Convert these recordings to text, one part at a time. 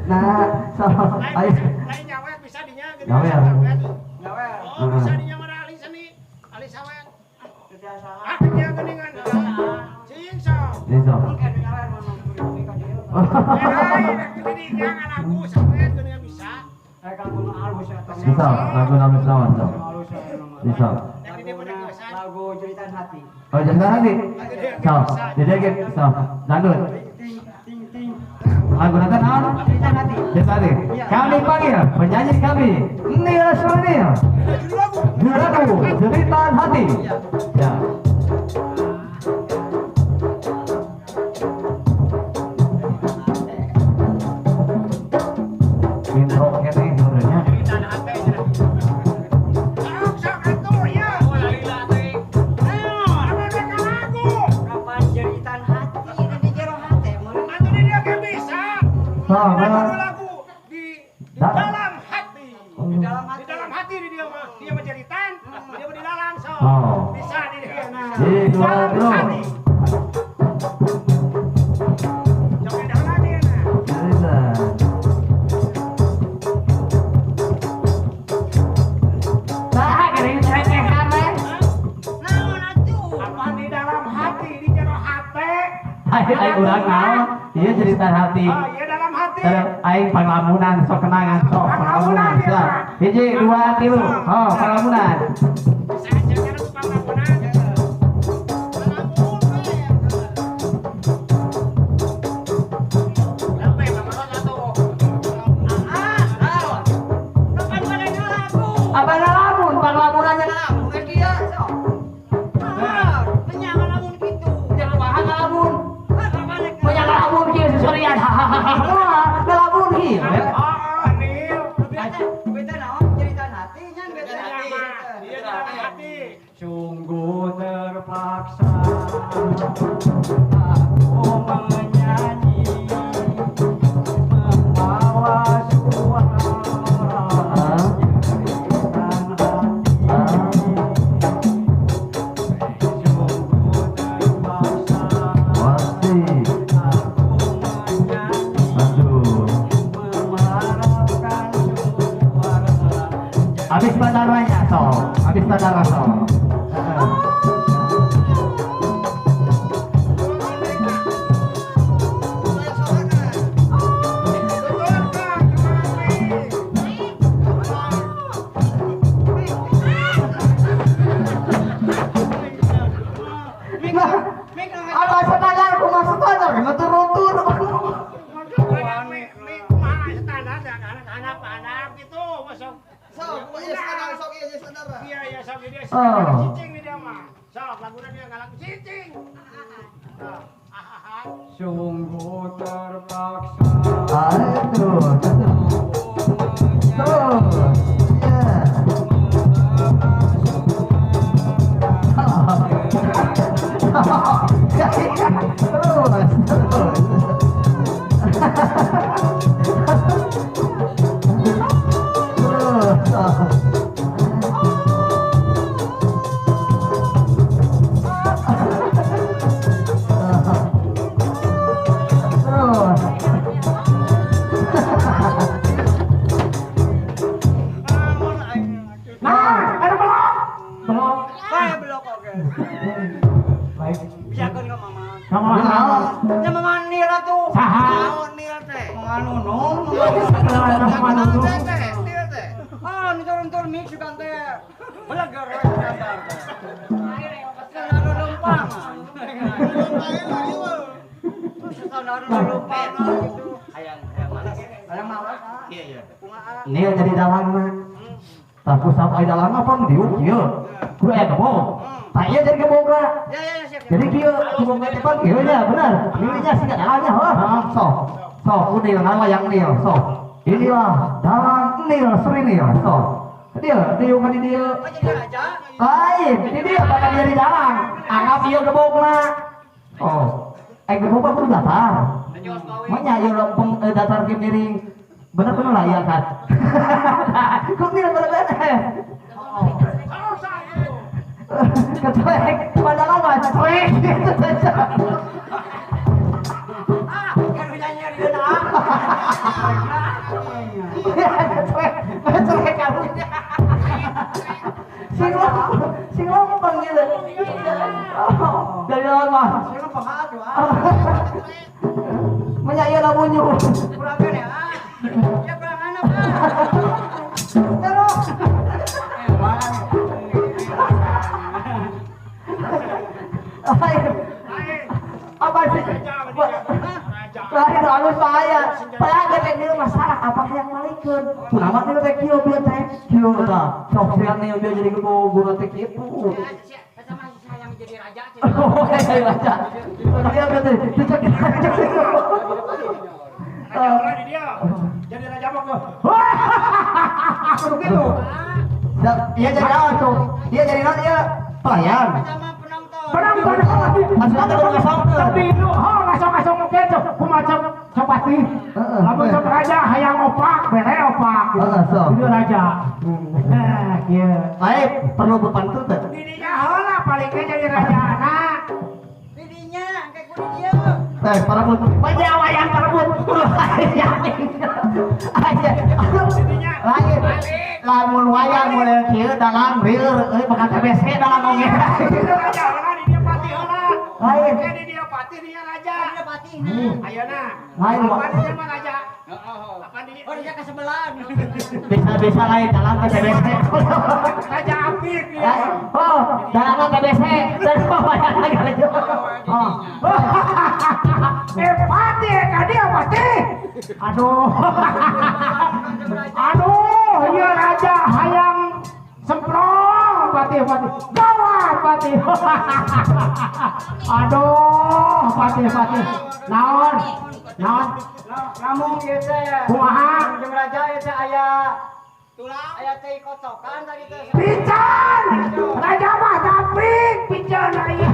Nah, so ayo. Lain nyawet bisa dinya gitu. Nyawet. Nyawet. Oh, bisa dinya mana ali seni. Ali sawet. Ah, dia geningan. Cing so. Ini so. Jadi jangan aku sawet geningan bisa. Bisa, lagu nama selamat so. Bisa. Lagu jeritan hati. Oh, jangan hati. So, jadi gitu. So, dangdut. Lagu nanti naon? Jeritan hati. Jadi hati. Kami panggil penyanyi kami Nil Surinil. Lagu jeritan hati. Ya. Intro ini sebenarnya. Kapan jeritan hati dan di jero hati Oh, Lagu di dalam hati. di dalam Di hati. dalam hati dia mah menjeritan, dia di dalam so. Oh. Bisa di dia. Nah. Di dua bro. Jangan dalam hati nah. Jeritan. Nah, kering receh kame. Naon atuh? Apa di dalam hati, di jero hati. Ayo urang naon? Ieu jeritan hati. Oh, iya dalam hati. Terus aing panglamunan sok kenangan sok panglamunan. Siap. Hiji, dua, tilu. Oh, panglamunan. Bisa aja kan tukang lamunan. Lampai mamaron atuh. Kapan mana lagu? Apa ngalamun? Panglamunannya ngalamun. Bukan dia, sok. Menyang lamun kitu. Jangan bahan ngalamun. Kapan Punya ngalamun kieu susurian. Ngalamun kieu. Oh, Nil. Beta naon jeritan hati nyan beta hati. Iya dalam hati. Sungguh terpaksa aku menyanyi membawa suara jeritan hati. Sungguh terpaksa Pasti. aku menyanyi Aduh. mengharapkan suara. Habis bandaranya sok. Habis bandara sok. Apa standar aku masuk standar ngetur-ngetur. Anak-anak gitu masuk. Iya iya sok dia Oh. cicing nih dia mah. Sok laguna dia galak cicing. Sungguh terpaksa Aduh, terus. Ya. Saya belok oke. Baik. Biarkan ke mama. Kamu naon? Ya mama nil atuh. Saha? Naon nil teh? Manunung. Manunung. Nil teh. Ah, nu turun-turun mix juga teh. Belagar we datar teh. Saudara lempang. Saudara lempang gitu. Hayang mana? Hayang mawas. Iya iya. Ini jadi dalang mah. Tapi sampai dalang apa diuk kieu. Kudu aya gebog. Tah ieu jadi gebog Ya ya siap. jadi kieu gebog teh pan kieu nya bener. Ininya sih dalangnya sok. Sok udil nama yang nil sok. Inilah dalang nil Surinil sok. Dia diuk ka di dieu. Oh jadi aja. Lain, ini dia bakal jadi dalang. Anggap ieu gebogna. Oh. Gebog mah kudu datar. Manya ieu lempeng datar ke miring. Bener-bener lah ya kan. Kok nil bener-bener. Kecuek, padahal mah cuek gitu saja. Saya pahat tuh. Menyaya lamunnya. Kurang kan ya? Ya kurang anak, Pak. Terus. Apa sih? Lain halus saya. Saya kayak di masalah apa yang malikeun. Kunaon ieu teh kieu bieu teh. Kieu tah. Sok siang nih bieu jadi guru teh kitu. Sama saya yang jadi raja. Oh, iya raja. Dia bieu teh dicek. Raja di dia. Jadi raja apa kok? Begitu. Iya jadi apa tuh? Dia jadi naon dia? Pelayan. Sama penonton. Penonton Asuh teh kudu ngasongkeun. tapi itu ngasong-ngasong gitu kumacam copati lamun sok raja hayang opak bere opak sok. itu raja kieu Baik, perlu berpantun teh. didinya heula palingnya jadi raja anak Didinya kayak kudu dia. Parabut. Baca wayang parabut. Aja. Lain. Lamun wayang mulai kieu dalam rieur euy bakal TBC dalam oge. Itu raja heula di dia pati heula. Lain. Jadi dia pati dia raja. Dia patih. Ayeuna. Lain, Pak. Apa dia mah raja? Apa dia? Oh, dia ke sebelah. Bisa lain dalam ke TBC. Raja apik dia. Oh, dalam TBC dan wayang lagi lanjut. Oh. pati ka dia pati aduh iya raja hayang semprong pati gawat pati aduh pati naon Namun ieu teh. kumaha Jeung raja ieu teh aya tulang, aya teh kocokan tadi teh. pican raja mah caprik pican aya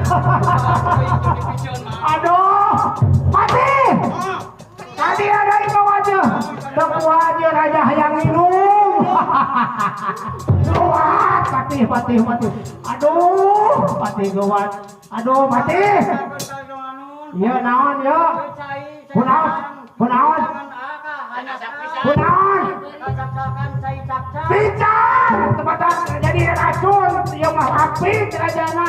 aduh pati tadi ada itu aja teu aja raja hayang minum gawat pati aduh pati gawat aduh pati iya naon ya kunaon pican tempatan jadi racun ya mah apik rajana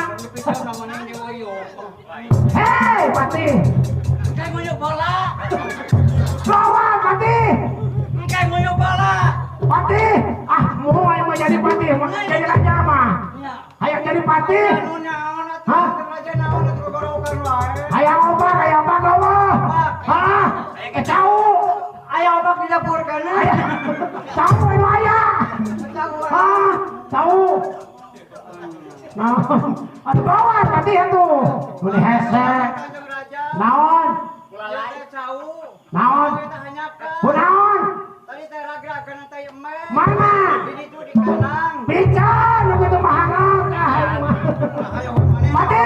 hei pati Kayak nguyuh bola. gawat pati Kayak nguyuh bola. pati mau yang jadi pati mau jadi raja mah Iya. hayang jadi pati Anu nyaon atuh Hah? raja naon atuh gorokan wae. hayang opak gawah hah cau Aya obak di dapur kana. cau anu aya cau nah aduh gawat pati itu boleh hesek naon naon kunaon Tadi teh ragragan teh emes. mana Di ditu di kanang. pican lu gitu mahangak pati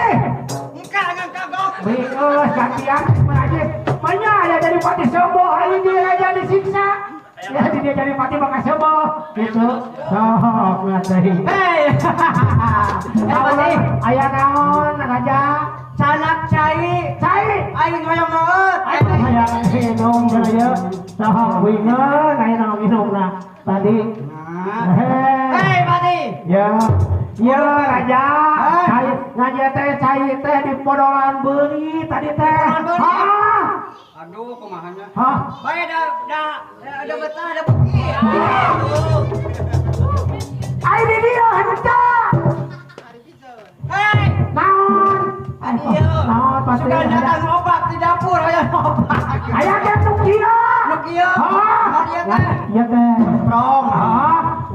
Engka ngan kagok. bingung gantian aja banyak ya jadi pati seboh ini dia aja disiksa ya dia jadi pati bakal seboh gitu sok ngateri hei naon aya naon raja Sanak cai. Aing hoyong banget. hayang minum ya sok wingeun aya naon minumna tadi Hei, Pati. ya ya raja cai ngaji teh cai teh di podolan beuri tadi teh Aduh, kumahanya. hah Bae ada betah, ada bukti. ai di dia henteu Hei, naon naon pasti suka datang obat di dapur aya obat. aya teh nu kieu Nu kieu. Dia teh. iya teh prong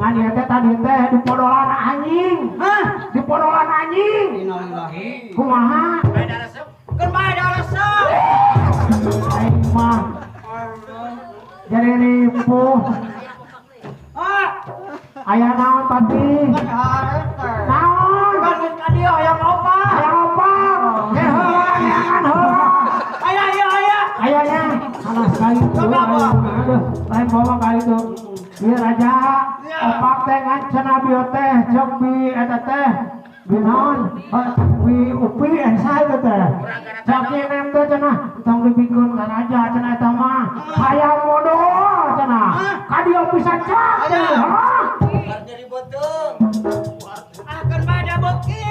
ngan ieu teh tadi teh di podolan anjing Hah? di podolan anjing Innalillahi. kumaha Kan bae ada resep. aing mah jadi nipu aya naon pati naon Kan ka dia aya obat. aya apa hehean heula ayahnya anak sekali tuh aduh lain bawa kali tuh iya raja opak teh ngan cenah bieu teh cek bi eta teh binaon bi upi ensai teh cek nem teh cenah tong dipikeun ka raja cenah eta mah hayang modal cenah ka dieu pisan cek Jadi betul. Akan bae ada bukti.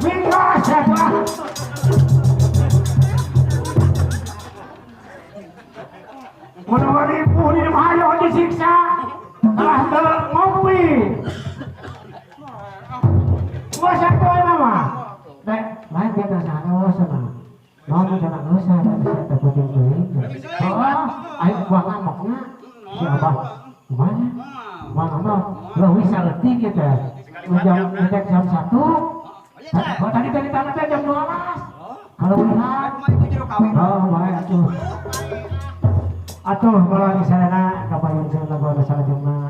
minggu siapa siksa telah ngopi. Gua satu nama. Dek, lain dia dah sana sana. Nono jangan usah dari saya puting beliung. Oh, ayo buang ngamoknya. Siapa? Mana? Mana? Lo bisa letih gitu. Ngejak jam 1. Oh, tadi tanah jam 12. Kalau lihat. Oh, baik atuh. Atuh kalau di sana kapayun sana gua ada sana jumlah.